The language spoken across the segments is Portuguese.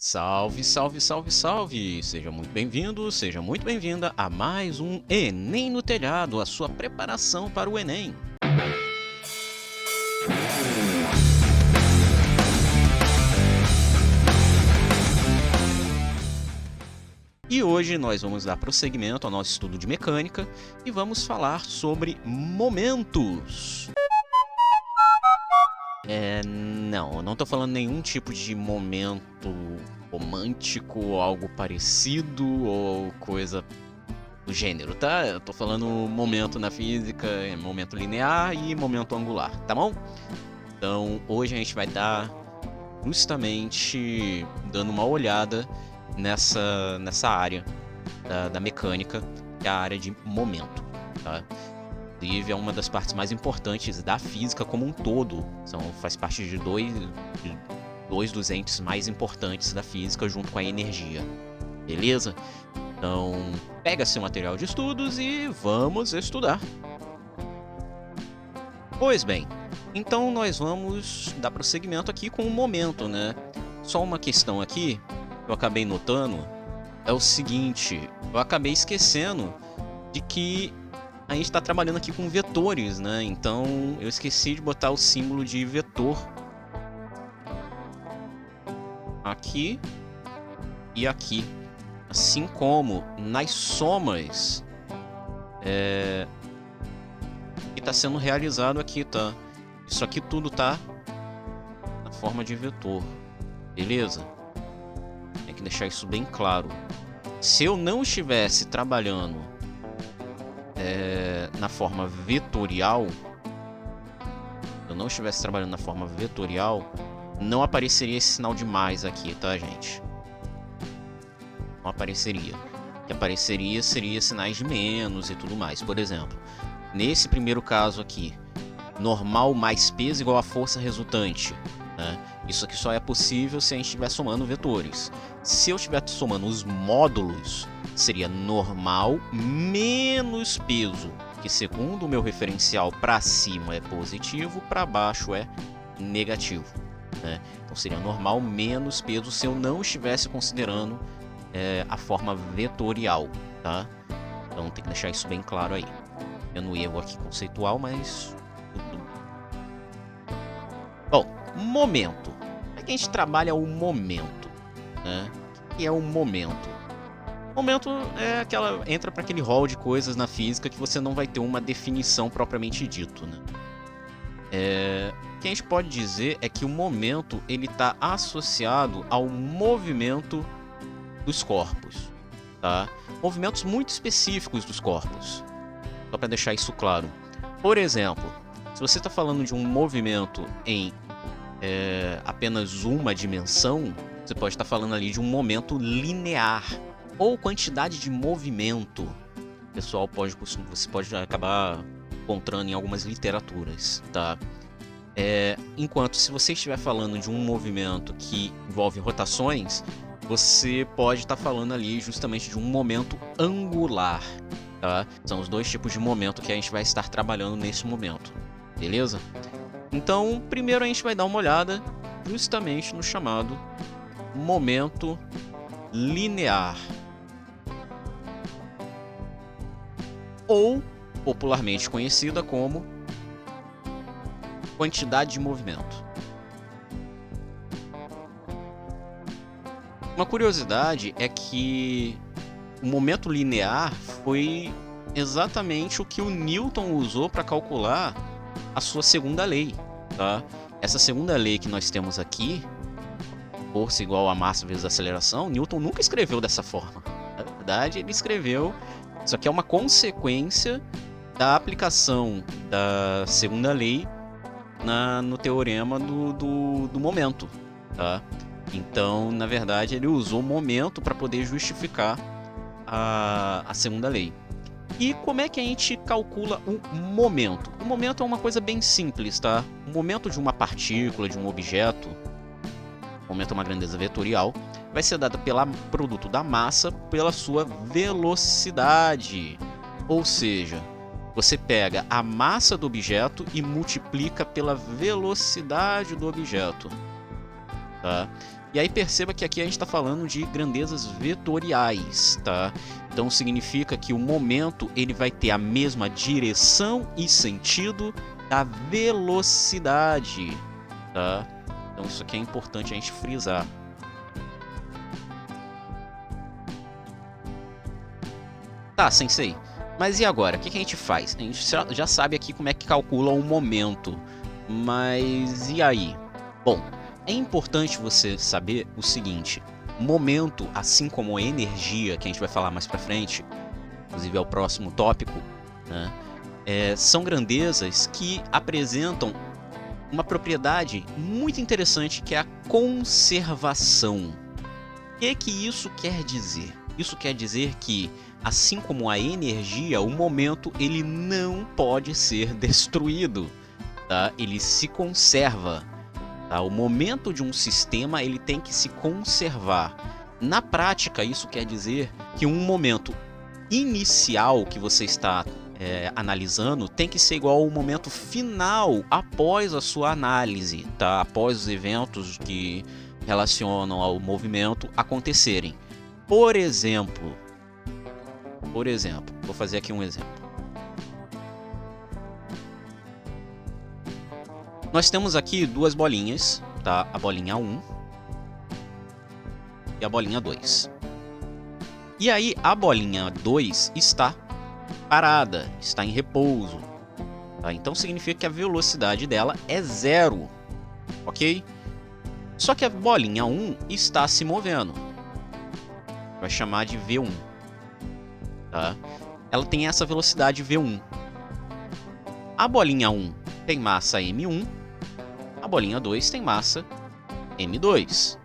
Salve, salve, salve, salve! Seja muito bem-vindo, seja muito bem-vinda a mais um Enem no Telhado, a sua preparação para o Enem. E hoje nós vamos dar prosseguimento ao nosso estudo de mecânica e vamos falar sobre momentos. Não, eu não tô falando nenhum tipo de momento romântico ou algo parecido ou coisa do gênero, tá? Eu tô falando momento na física, momento linear e momento angular, tá bom? Então hoje a gente vai dar justamente dando uma olhada nessa área da mecânica, que é a área de momento, tá? Inclusive é uma das partes mais importantes da física como um todo. Faz parte de dois dos entes mais importantes da física junto com a energia. Beleza? Então, pega seu material de estudos e vamos estudar. Pois bem, então nós vamos dar prosseguimento aqui com o momento, né? Só uma questão aqui, que eu acabei notando, é o seguinte, eu acabei esquecendo de que a gente está trabalhando aqui com vetores, né? Então eu esqueci de botar o símbolo de vetor aqui e aqui, assim como nas somas que está sendo realizado aqui, tá? Isso aqui tudo tá na forma de vetor, beleza? Tem que deixar isso bem claro. Se eu não estivesse trabalhando na forma vetorial, não apareceria esse sinal de mais aqui, tá, gente? Não apareceria. O que apareceria seria sinais de menos e tudo mais. Por exemplo, nesse primeiro caso aqui, normal mais peso igual a força resultante, né? Isso aqui só é possível se a gente estiver somando vetores. Se eu estiver somando os módulos, seria normal menos peso, que segundo o meu referencial para cima é positivo, para baixo é negativo, né? Então seria normal menos peso se eu não estivesse considerando a forma vetorial, tá? Então tem que deixar isso bem claro aí. Tendo erro aqui conceitual, mas tudo. Bom, momento. Como é que a gente trabalha o momento, né? O que é o momento? Momento é entra para aquele rol de coisas na física que você não vai ter uma definição propriamente dito, né? O que a gente pode dizer é que o momento ele está associado ao movimento dos corpos, tá? Movimentos muito específicos dos corpos, só para deixar isso claro. Por exemplo, se você está falando de um movimento em apenas uma dimensão, você pode estar falando ali de um momento linear ou quantidade de movimento. Pessoal, você pode acabar encontrando em algumas literaturas, tá? Enquanto se você estiver falando de um movimento que envolve rotações, você pode estar falando ali justamente de um momento angular, tá? São os dois tipos de momento que a gente vai estar trabalhando nesse momento, beleza? Então, primeiro a gente vai dar uma olhada justamente no chamado momento linear, ou popularmente conhecida como quantidade de movimento. Uma curiosidade é que o momento linear foi exatamente o que o Newton usou para calcular a sua segunda lei, tá? Essa segunda lei que nós temos aqui, força igual a massa vezes aceleração, Newton nunca escreveu dessa forma. Na verdade, ele escreveu, isso aqui é uma consequência da aplicação da segunda lei no teorema do momento, tá? Então, na verdade, ele usou o momento para poder justificar a segunda lei. E como é que a gente calcula o momento? O momento é uma coisa bem simples, tá? O momento de uma partícula, de um objeto, o momento é uma grandeza vetorial, vai ser dada pelo produto da massa pela sua velocidade. Ou seja, você pega a massa do objeto e multiplica pela velocidade do objeto, tá? E aí perceba que aqui a gente está falando de grandezas vetoriais, tá? Então significa que o momento ele vai ter a mesma direção e sentido da velocidade, tá? Então isso aqui é importante a gente frisar. Tá, Sensei, mas e agora? O que a gente faz? A gente já sabe aqui como é que calcula o momento, mas e aí? Bom, é importante você saber o seguinte: momento, assim como energia, que a gente vai falar mais pra frente, inclusive é o próximo tópico, né? São grandezas que apresentam uma propriedade muito interessante, que é a conservação. O que isso quer dizer? Isso quer dizer que, assim como a energia, o momento ele não pode ser destruído, tá? Ele se conserva. Tá? O momento de um sistema ele tem que se conservar. Na prática, isso quer dizer que um momento inicial que você está analisando tem que ser igual ao momento final após a sua análise, tá? Após os eventos que relacionam ao movimento acontecerem. Por exemplo, vou fazer aqui um exemplo. Nós temos aqui duas bolinhas, tá? A bolinha 1 e a bolinha 2. E aí a bolinha 2 está parada, está em repouso, tá? Então significa que a velocidade dela é 0, ok? Só que a bolinha 1 está se movendo. Vai chamar de V1, tá? Ela tem essa velocidade V1. A bolinha 1 tem massa M1, a bolinha 2 tem massa M2,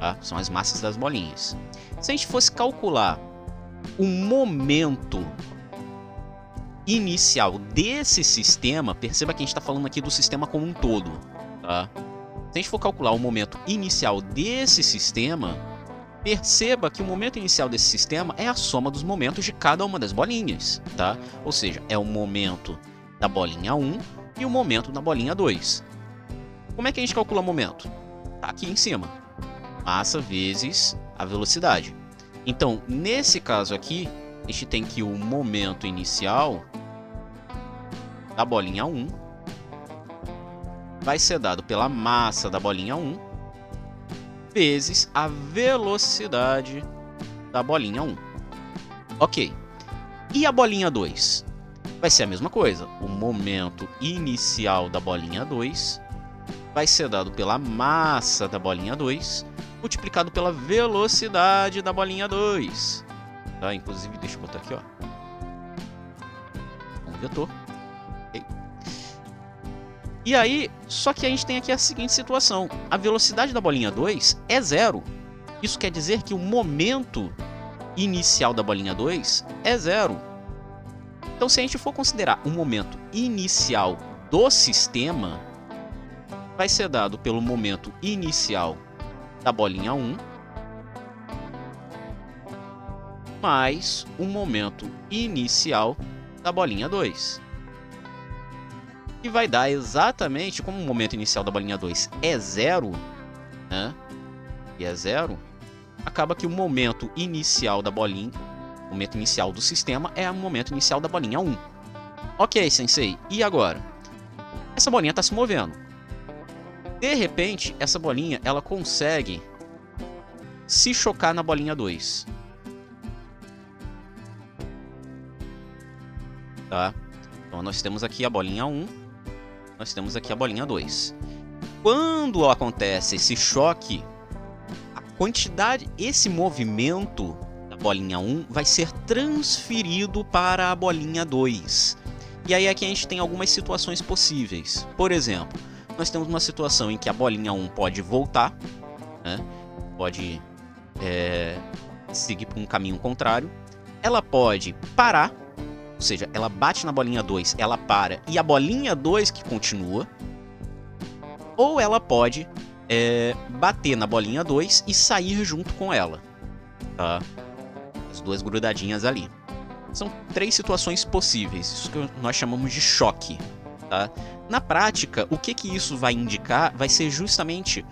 tá? São as massas das bolinhas. Se a gente fosse calcular o momento inicial desse sistema, perceba que a gente está falando aqui do sistema como um todo, tá? Se a gente for calcular o momento inicial desse sistema, perceba que o momento inicial desse sistema é a soma dos momentos de cada uma das bolinhas, tá? Ou seja, é o momento da bolinha 1 e o momento da bolinha 2. Como é que a gente calcula o momento? Tá aqui em cima. Massa vezes a velocidade. Então, nesse caso aqui, a gente tem que o momento inicial da bolinha 1 vai ser dado pela massa da bolinha 1 vezes a velocidade da bolinha 1. Ok. E a bolinha 2? Vai ser a mesma coisa. O momento inicial da bolinha 2 vai ser dado pela massa da bolinha 2 multiplicado pela velocidade da bolinha 2. Tá? Inclusive, deixa eu botar aqui, ó. Um vetor. Okay. E aí, só que a gente tem aqui a seguinte situação. A velocidade da bolinha 2 é 0. Isso quer dizer que o momento inicial da bolinha 2 é 0. Então, se a gente for considerar o momento inicial do sistema, vai ser dado pelo momento inicial da bolinha 1 mais o momento inicial da bolinha 2. E vai dar exatamente, como o momento inicial da bolinha 2 é 0, né? E é 0, acaba que o momento inicial da bolinha, o momento inicial do sistema é o momento inicial da bolinha 1. Ok, Sensei, e agora? Essa bolinha está se movendo. De repente, essa bolinha ela consegue se chocar na bolinha 2. Tá? Então nós temos aqui a bolinha 1, nós temos aqui a bolinha 2. Quando acontece esse choque, a quantidade, esse movimento da bolinha 1 vai ser transferido para a bolinha 2. E aí aqui a gente tem algumas situações possíveis. Por exemplo, nós temos uma situação em que a bolinha 1 pode voltar, né? Pode seguir por um caminho contrário. Ela pode parar, ou seja, ela bate na bolinha 2, ela para, e a bolinha 2 que continua. Ou ela pode bater na bolinha 2 e sair junto com ela, tá? As duas grudadinhas ali. São 3 situações possíveis, isso que nós chamamos de choque, tá? Na prática, o que isso vai indicar vai ser justamente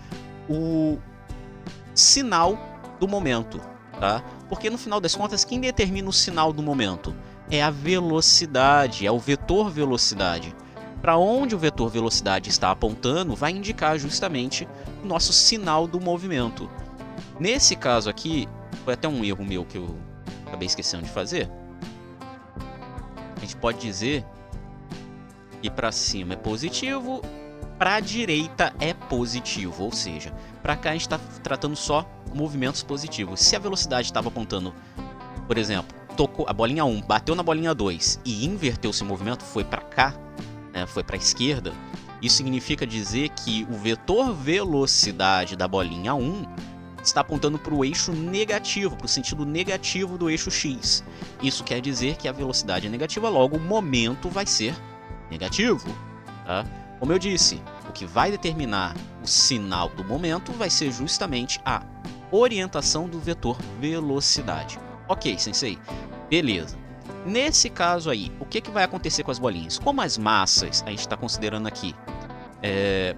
sinal do momento, tá? Porque no final das contas, quem determina o sinal do momento é a velocidade, é o vetor velocidade. Para onde o vetor velocidade está apontando vai indicar justamente o nosso sinal do movimento. Nesse caso aqui, foi até um erro meu que eu acabei esquecendo de fazer. A gente pode dizer que para cima é positivo, para a direita é positivo, ou seja, para cá a gente está tratando só movimentos positivos. Se a velocidade estava apontando, por exemplo, tocou a bolinha 1, bateu na bolinha 2 e inverteu esse movimento, foi para cá, né, foi para a esquerda, isso significa dizer que o vetor velocidade da bolinha 1 está apontando para o eixo negativo, para o sentido negativo do eixo X. Isso quer dizer que a velocidade é negativa, logo o momento vai ser negativo, tá? Como eu disse, o que vai determinar o sinal do momento vai ser justamente a orientação do vetor velocidade. Ok, sensei, beleza. Nesse caso aí, o que vai acontecer com as bolinhas? Como as massas, a gente está considerando aqui,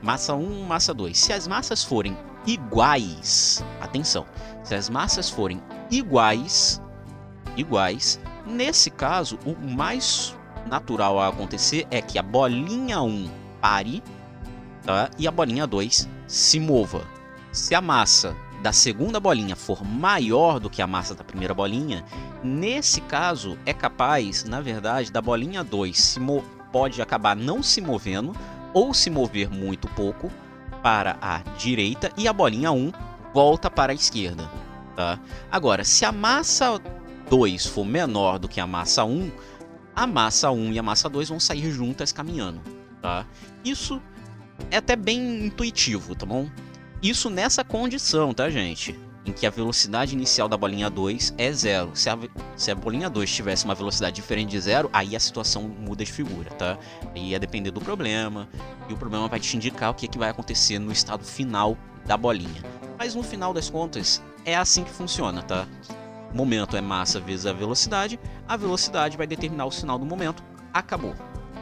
massa 1, massa 2. Se as massas forem iguais, atenção, se as massas forem iguais, nesse caso, o mais natural a acontecer é que a bolinha 1 pare, tá? E a bolinha 2 se mova. Se a massa da segunda bolinha for maior do que a massa da primeira bolinha, nesse caso é capaz, na verdade, da bolinha 2 pode acabar não se movendo ou se mover muito pouco para a direita e a bolinha 1 volta para a esquerda, tá? Agora, se a massa 2 for menor do que a massa 1 e a massa 2 vão sair juntas caminhando, tá? Isso é até bem intuitivo, tá bom? Isso nessa condição, tá, gente? Em que a velocidade inicial da bolinha 2 é 0. Se a bolinha 2 tivesse uma velocidade diferente de 0, aí a situação muda de figura, tá? Aí ia depender do problema, e o problema vai te indicar o que vai acontecer no estado final da bolinha. Mas no final das contas, é assim que funciona, tá? O momento é massa vezes a velocidade vai determinar o sinal do momento, acabou.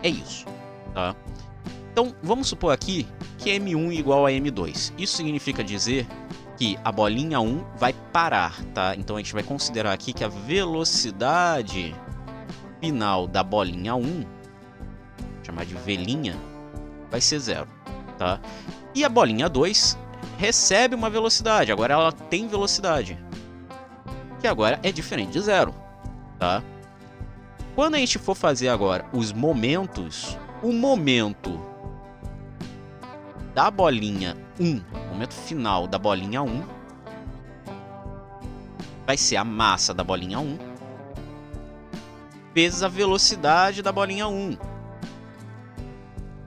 É isso, tá? Então, vamos supor aqui que M1 igual a M2. Isso significa dizer que a bolinha 1 vai parar, tá? Então, a gente vai considerar aqui que a velocidade final da bolinha 1, vou chamar de velinha, vai ser 0, tá? E a bolinha 2 recebe uma velocidade, agora ela tem velocidade, que agora é diferente de 0, tá? Quando a gente for fazer agora os momentos, o momento da bolinha 1, o momento final da bolinha 1, vai ser a massa da bolinha 1 vezes a velocidade da bolinha 1.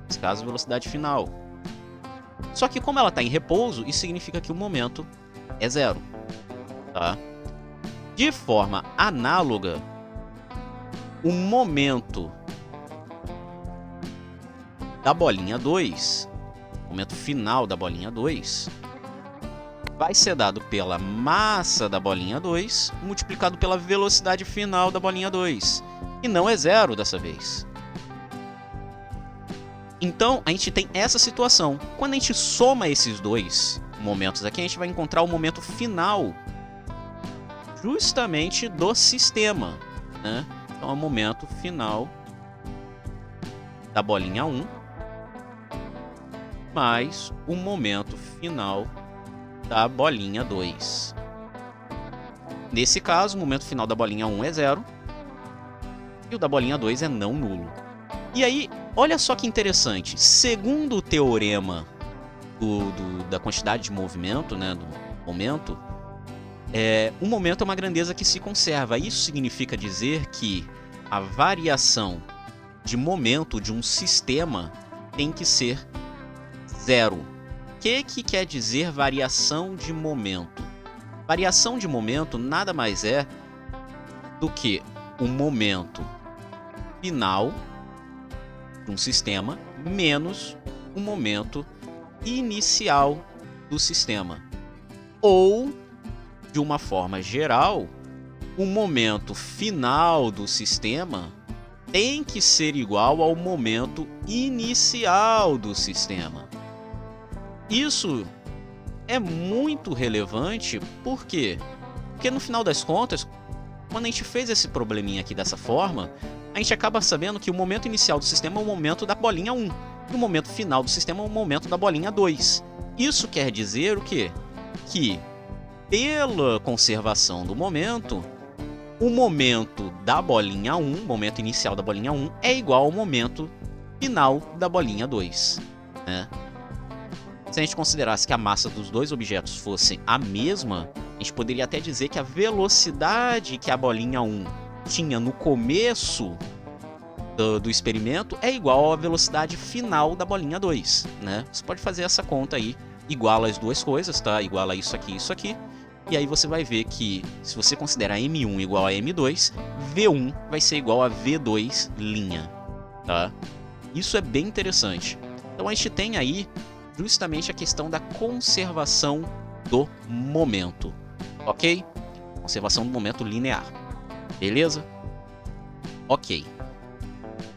Nesse caso, velocidade final. Só que como ela está em repouso, isso significa que o momento é 0, tá? De forma análoga, o momento da bolinha 2, o momento final da bolinha 2, vai ser dado pela massa da bolinha 2 multiplicado pela velocidade final da bolinha 2. E não é 0 dessa vez. Então, a gente tem essa situação. Quando a gente soma esses dois momentos aqui, a gente vai encontrar o momento final justamente do sistema, né? Então, é o momento final da bolinha 1 mais o momento final da bolinha 2. Nesse caso, o momento final da bolinha 1 é 0 e o da bolinha 2 é não nulo. E aí, olha só que interessante. Segundo o teorema da quantidade de movimento, né, do momento, o momento é uma grandeza que se conserva. Isso significa dizer que a variação de momento de um sistema tem que ser 0. O que quer dizer variação de momento? Variação de momento nada mais é do que o momento final de um sistema menos o momento inicial do sistema. Ou, de uma forma geral, o momento final do sistema tem que ser igual ao momento inicial do sistema. Isso é muito relevante. Por quê? Porque no final das contas, quando a gente fez esse probleminha aqui dessa forma, a gente acaba sabendo que o momento inicial do sistema é o momento da bolinha 1 e o momento final do sistema é o momento da bolinha 2. Isso quer dizer o quê? Que, pela conservação do momento, o momento da bolinha 1, o momento inicial da bolinha 1, é igual ao momento final da bolinha 2, né? Se a gente considerasse que a massa dos dois objetos fosse a mesma, a gente poderia até dizer que a velocidade que a bolinha 1 tinha no começo do experimento é igual à velocidade final da bolinha 2, né? Você pode fazer essa conta aí, iguala as duas coisas, tá? Iguala isso aqui e isso aqui. E aí você vai ver que, se você considerar M1 igual a M2, V1 vai ser igual a V2', tá? Isso é bem interessante. Então a gente tem aí justamente a questão da conservação do momento, ok? Conservação do momento linear, beleza? Ok.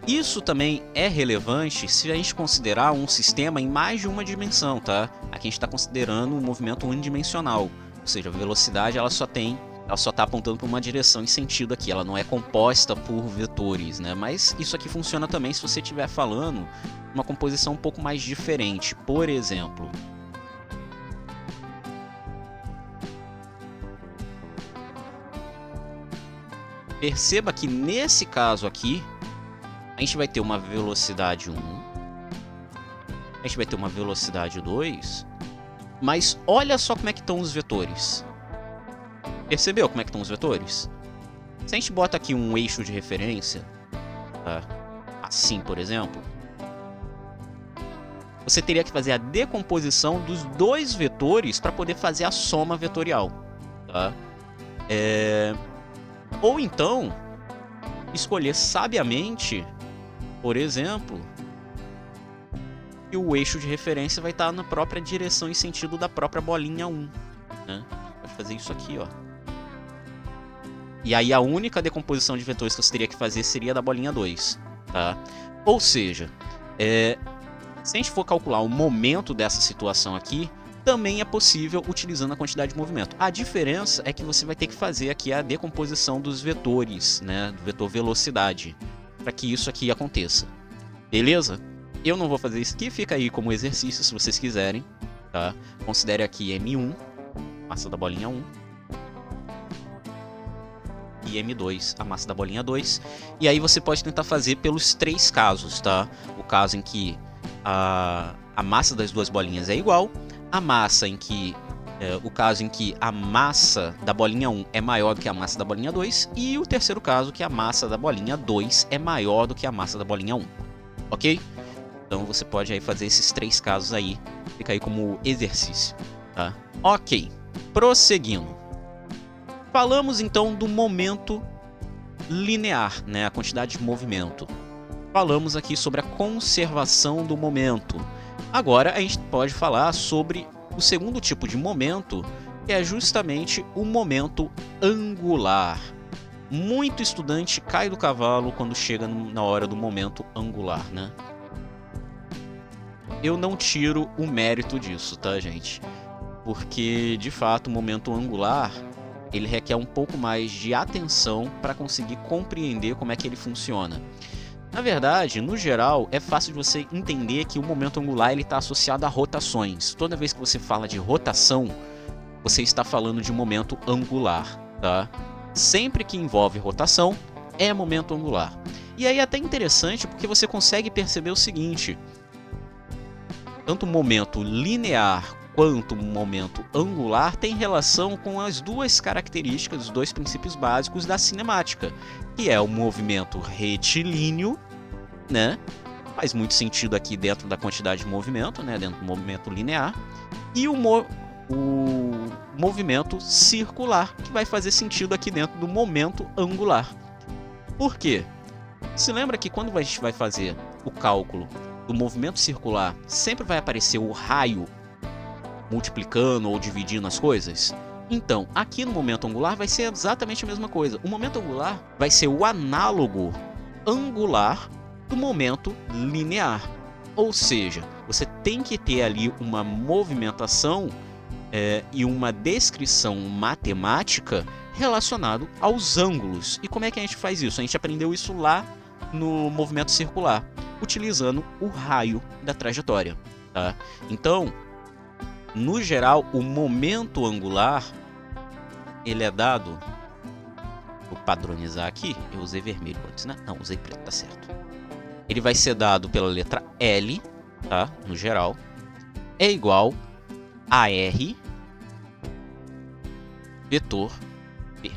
Isso também é relevante se a gente considerar um sistema em mais de uma dimensão, tá? Aqui a gente está considerando um movimento unidimensional, ou seja, a velocidade ela só está apontando para uma direção e sentido aqui, ela não é composta por vetores, né? Mas isso aqui funciona também se você estiver falando uma composição um pouco mais diferente. Por exemplo, perceba que nesse caso aqui, a gente vai ter uma velocidade 1, a gente vai ter uma velocidade 2, mas olha só como é que estão os vetores. Percebeu como é que estão os vetores? Se a gente bota aqui um eixo de referência, tá? Assim, por exemplo, você teria que fazer a decomposição dos dois vetores para poder fazer a soma vetorial, tá? Ou então, escolher sabiamente, por exemplo, que o eixo de referência vai estar na própria direção e sentido da própria bolinha 1, né? Vai fazer isso aqui, ó. E aí a única decomposição de vetores que você teria que fazer seria da bolinha 2, tá? Ou seja, se a gente for calcular o momento dessa situação aqui, também é possível utilizando a quantidade de movimento. A diferença é que você vai ter que fazer aqui a decomposição dos vetores, né? Do vetor velocidade, para que isso aqui aconteça. Beleza? Eu não vou fazer isso aqui, fica aí como exercício se vocês quiserem, tá? Considere aqui M1, massa da bolinha 1, e M2, a massa da bolinha 2. E aí você pode tentar fazer pelos três casos, tá? O caso em que a massa das duas bolinhas é igual, a massa em que o caso em que a massa da bolinha 1 é maior do que a massa da bolinha 2, e o terceiro caso que a massa da bolinha 2 é maior do que a massa da bolinha 1, ok? Então você pode aí fazer esses três casos aí, fica aí como exercício, tá? Ok, prosseguindo. Falamos então do momento linear, né? A quantidade de movimento. Falamos aqui sobre a conservação do momento. Agora a gente pode falar sobre o segundo tipo de momento, que é justamente o momento angular. Muito estudante cai do cavalo quando chega na hora do momento angular, né? Eu não tiro o mérito disso, tá, gente? Porque, de fato, o momento angular ele requer um pouco mais de atenção para conseguir compreender como é que ele funciona. Na verdade, no geral, é fácil de você entender que o momento angular está associado a rotações. Toda vez que você fala de rotação, você está falando de momento angular, tá? Sempre que envolve rotação, é momento angular. E aí é até interessante porque você consegue perceber o seguinte: tanto o momento linear quanto o momento angular tem relação com as duas características, os dois princípios básicos da cinemática, que é o movimento retilíneo, né? Faz muito sentido aqui dentro da quantidade de movimento, né? Dentro do movimento linear, e o movimento circular, que vai fazer sentido aqui dentro do momento angular. Por quê? Se lembra que quando a gente vai fazer o cálculo do movimento circular, sempre vai aparecer o raio multiplicando ou dividindo as coisas? Então, aqui no momento angular vai ser exatamente a mesma coisa. O momento angular vai ser o análogo angular do momento linear. Ou seja, você tem que ter ali uma movimentação e uma descrição matemática relacionado aos ângulos. E como é que a gente faz isso? A gente aprendeu isso lá no movimento circular, utilizando o raio da trajetória. Tá? Então, no geral, o momento angular ele é dado. Vou padronizar aqui. Eu usei vermelho antes, né? Não, usei preto, tá certo. Ele vai ser dado pela letra L, tá? No geral, é igual a R vetor B.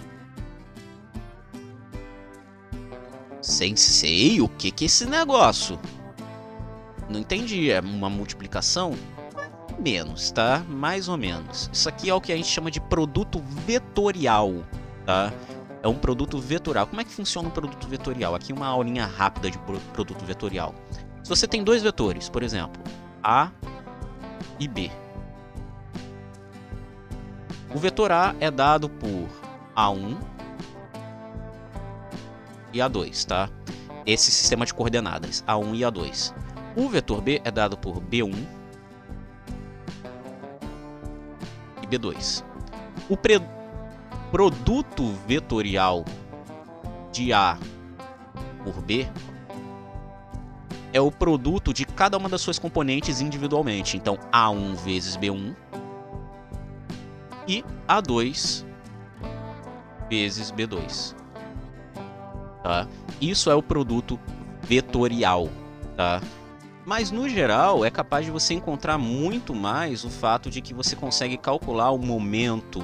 Sensei, o que é esse negócio? Não entendi. É uma multiplicação? Menos, tá? Mais ou menos. Isso aqui é o que a gente chama de produto vetorial, tá? É um produto vetorial. Como é que funciona um produto vetorial? Aqui uma aulinha rápida de produto vetorial. Se você tem dois vetores, por exemplo, A e B. O vetor A é dado por A1 e A2, tá? Esse sistema de coordenadas, A1 e A2. O vetor B é dado por B1 e B2. O produto vetorial de A por B é o produto de cada uma das suas componentes individualmente. Então, A1 vezes B1 e A2 vezes B2. Tá? Isso é o produto vetorial. Tá? Mas, no geral, é capaz de você encontrar muito mais o fato de que você consegue calcular o momento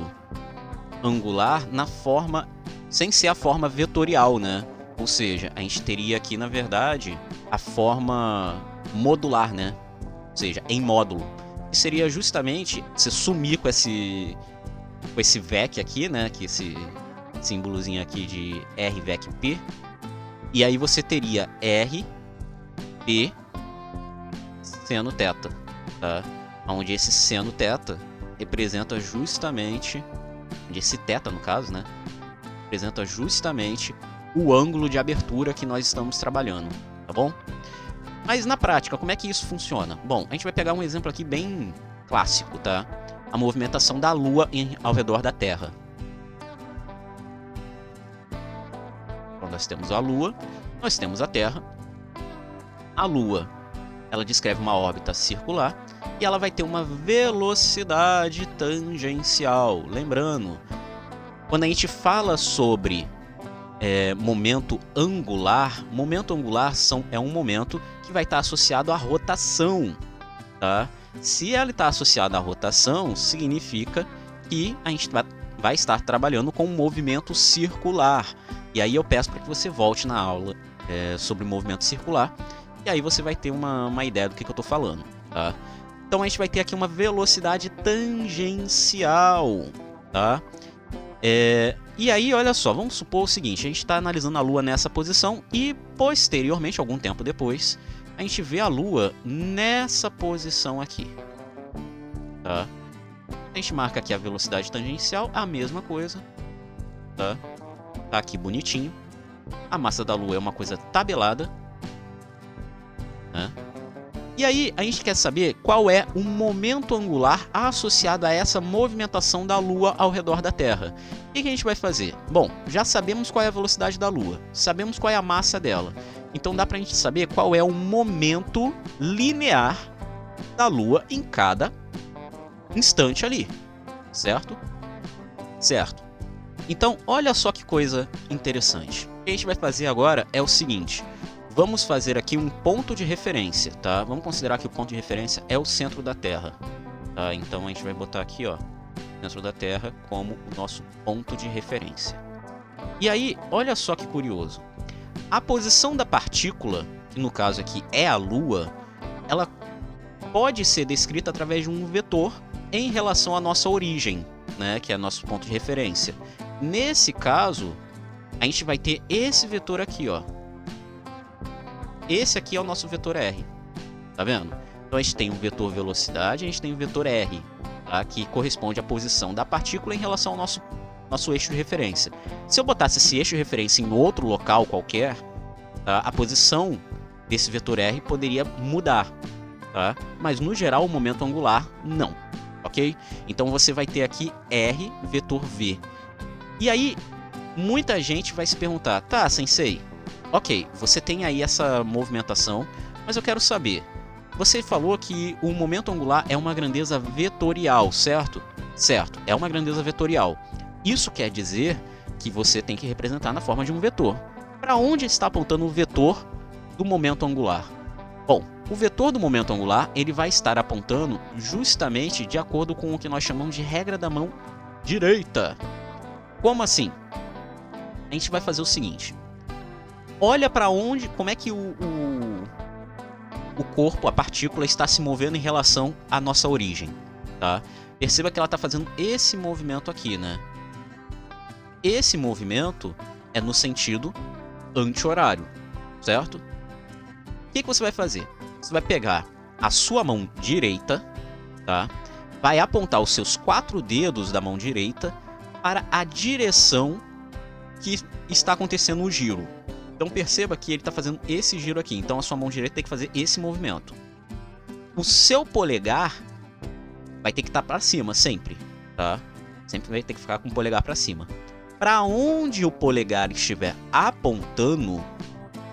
angular na forma, sem ser a forma vetorial, né? Ou seja, a gente teria aqui, na verdade, a forma modular, né? Ou seja, em módulo. Que seria justamente você sumir com esse VEC aqui, né? Que esse símbolozinho aqui de R VEC P. E aí você teria R, P, seno θ, tá? Onde esse seno θ representa justamente, onde esse θ no caso, né? Representa justamente o ângulo de abertura que nós estamos trabalhando, tá bom? Mas na prática, como é que isso funciona? Bom, a gente vai pegar um exemplo aqui bem clássico, tá? A movimentação da Lua ao redor da Terra. Então, nós temos a Lua, nós temos a Terra. A Lua, ela descreve uma órbita circular e ela vai ter uma velocidade tangencial. Lembrando, quando a gente fala sobre momento angular é um momento que vai estar associado à rotação, tá? Se ela está associada à rotação, significa que a gente vai estar trabalhando com um movimento circular. E aí eu peço para que você volte na aula sobre movimento circular, e aí você vai ter uma ideia do que eu estou falando, tá? Então a gente vai ter aqui uma velocidade tangencial, tá? E aí, olha só, vamos supor o seguinte, a gente está analisando a Lua nessa posição e posteriormente, algum tempo depois, a gente vê a Lua nessa posição aqui, tá? A gente marca aqui a velocidade tangencial, a mesma coisa, tá? Tá aqui bonitinho. A massa da Lua é uma coisa tabelada, né? E aí, a gente quer saber qual é o momento angular associado a essa movimentação da Lua ao redor da Terra. O que a gente vai fazer? Bom, já sabemos qual é a velocidade da Lua, sabemos qual é a massa dela. Então dá pra gente saber qual é o momento linear da Lua em cada instante ali, certo? Certo. Então, olha só que coisa interessante. O que a gente vai fazer agora é o seguinte. Vamos fazer aqui um ponto de referência, tá? Vamos considerar que o ponto de referência é o centro da Terra, tá? Então a gente vai botar aqui, ó, centro da Terra como o nosso ponto de referência. E aí, olha só que curioso. A posição da partícula, que no caso aqui é a Lua, ela pode ser descrita através de um vetor em relação à nossa origem, né? Que é nosso ponto de referência. Nesse caso, a gente vai ter esse vetor aqui, ó. Esse aqui é o nosso vetor R, tá vendo? Então a gente tem um vetor velocidade, a gente tem um vetor R, tá? Que corresponde à posição da partícula em relação ao nosso eixo de referência. Se eu botasse esse eixo de referência em outro local qualquer, tá? A posição desse vetor R poderia mudar, tá? Mas no geral o momento angular não, ok? Então você vai ter aqui R vetor V. E aí, muita gente vai se perguntar, tá, Sensei, ok, você tem aí essa movimentação, mas eu quero saber, você falou que o momento angular é uma grandeza vetorial, certo? Certo, é uma grandeza vetorial. Isso quer dizer que você tem que representar na forma de um vetor. Para onde está apontando o vetor do momento angular? Bom, o vetor do momento angular ele vai estar apontando justamente de acordo com o que nós chamamos de regra da mão direita. Como assim? A gente vai fazer o seguinte. Olha para onde, como é que o corpo, a partícula, está se movendo em relação à nossa origem, tá? Perceba que ela está fazendo esse movimento aqui, né? Esse movimento é no sentido anti-horário, certo? O que você vai fazer? Você vai pegar a sua mão direita, tá? Vai apontar os seus 4 dedos da mão direita para a direção que está acontecendo o giro. Então perceba que ele está fazendo esse giro aqui. Então a sua mão direita tem que fazer esse movimento. O seu polegar vai ter que estar para cima sempre, tá? Sempre vai ter que ficar com o polegar para cima. Para onde o polegar estiver apontando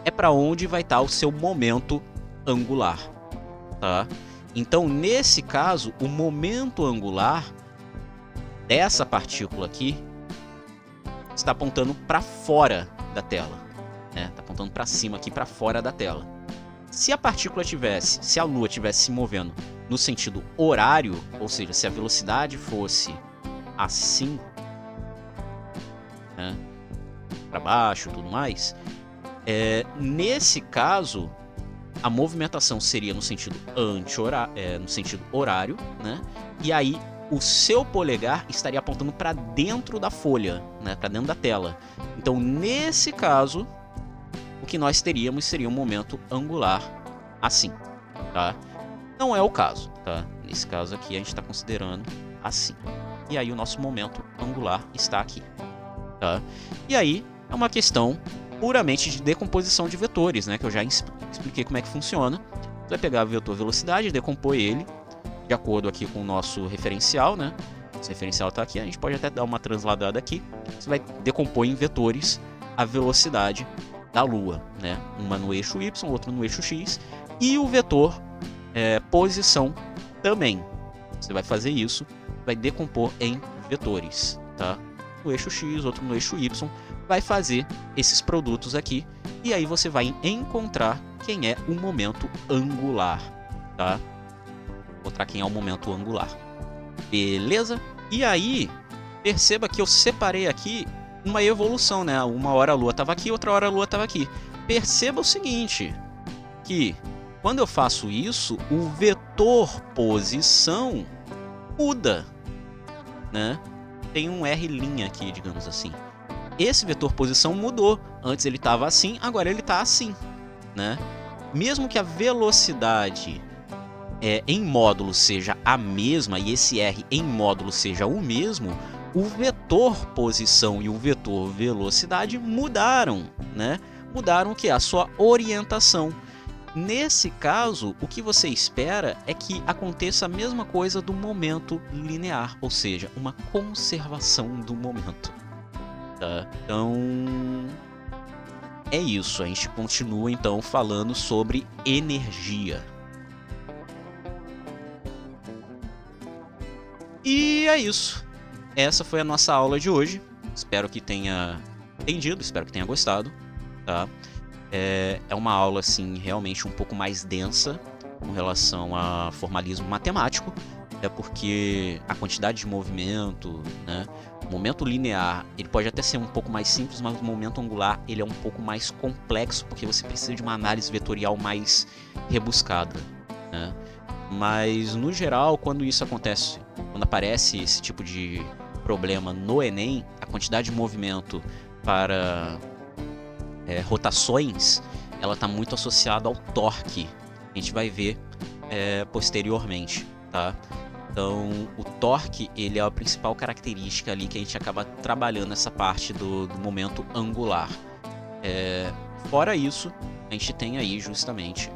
é para onde vai estar o seu momento angular, tá? Então nesse caso o momento angular dessa partícula aqui está apontando para fora da tela, né? Está apontando para cima aqui, para fora da tela. Se a partícula tivesse, se a Lua tivesse se movendo no sentido horário, ou seja, se a velocidade fosse assim, né, para baixo, tudo mais, nesse caso a movimentação seria no sentido anti-horário, no sentido horário, né? E aí o seu polegar estaria apontando para dentro da folha, né, para dentro da tela. Então, nesse caso, o que nós teríamos seria um momento angular assim, tá? Não é o caso, tá? Nesse caso aqui a gente está considerando assim. E aí o nosso momento angular está aqui, tá? E aí é uma questão puramente de decomposição de vetores, né? Que eu já expliquei como é que funciona. Você vai pegar o vetor velocidade, decompor ele de acordo aqui com o nosso referencial, né? Esse referencial está aqui, a gente pode até dar uma transladada aqui. Você vai decompor em vetores a velocidade da Lua, né? Uma no eixo Y, outra no eixo X. E o vetor posição também. Você vai fazer isso, vai decompor em vetores, tá? No eixo X, outro no eixo Y. Vai fazer esses produtos aqui. E aí você vai encontrar quem é o momento angular, tá? Encontrar quem é o momento angular. Beleza? E aí, perceba que eu separei aqui uma evolução, né? Uma hora a Lua estava aqui, outra hora a Lua estava aqui. Perceba o seguinte, que quando eu faço isso, o vetor posição muda, né? Tem um R' aqui, digamos assim. Esse vetor posição mudou. Antes ele estava assim, agora ele está assim, né? Mesmo que a velocidade em módulo seja a mesma e esse R em módulo seja o mesmo, o vetor posição e o vetor velocidade mudaram, né? Mudaram o que? A sua orientação. Nesse caso, o que você espera é que aconteça a mesma coisa do momento linear, ou seja, uma conservação do momento. Tá? Então, é isso. A gente continua então falando sobre energia. E é isso. Essa foi a nossa aula de hoje. Espero que tenha entendido, espero que tenha gostado, tá? É uma aula assim realmente um pouco mais densa com relação a formalismo matemático, até porque a quantidade de movimento, né? O momento linear, ele pode até ser um pouco mais simples, mas o momento angular ele é um pouco mais complexo, porque você precisa de uma análise vetorial mais rebuscada, né? Mas no geral, quando isso acontece, quando aparece esse tipo de problema no Enem, a quantidade de movimento para rotações, ela está muito associada ao torque. A gente vai ver posteriormente, tá? Então, o torque, ele é a principal característica ali que a gente acaba trabalhando essa parte do momento angular. Fora isso, a gente tem aí justamente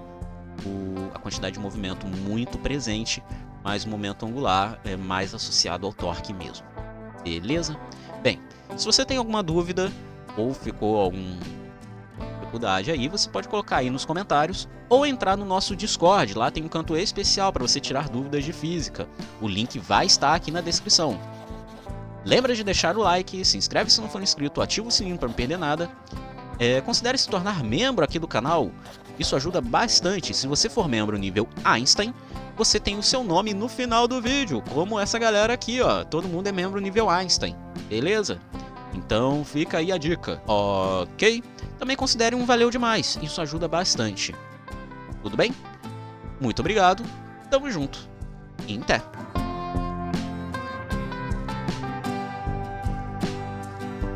a quantidade de movimento muito presente, mas o momento angular é mais associado ao torque mesmo. Beleza? Bem, se você tem alguma dúvida ou ficou alguma dificuldade aí, você pode colocar aí nos comentários ou entrar no nosso Discord. Lá tem um canto especial para você tirar dúvidas de física. O link vai estar aqui na descrição. Lembra de deixar o like, se inscreve se não for inscrito, ativa o sininho para não perder nada. Considere se tornar membro aqui do canal, isso ajuda bastante. Se você for membro nível Einstein, você tem o seu nome no final do vídeo, como essa galera aqui, ó. Todo mundo é membro nível Einstein, beleza? Então fica aí a dica, ok? Também considere um valeu demais, isso ajuda bastante. Tudo bem? Muito obrigado, tamo junto e até!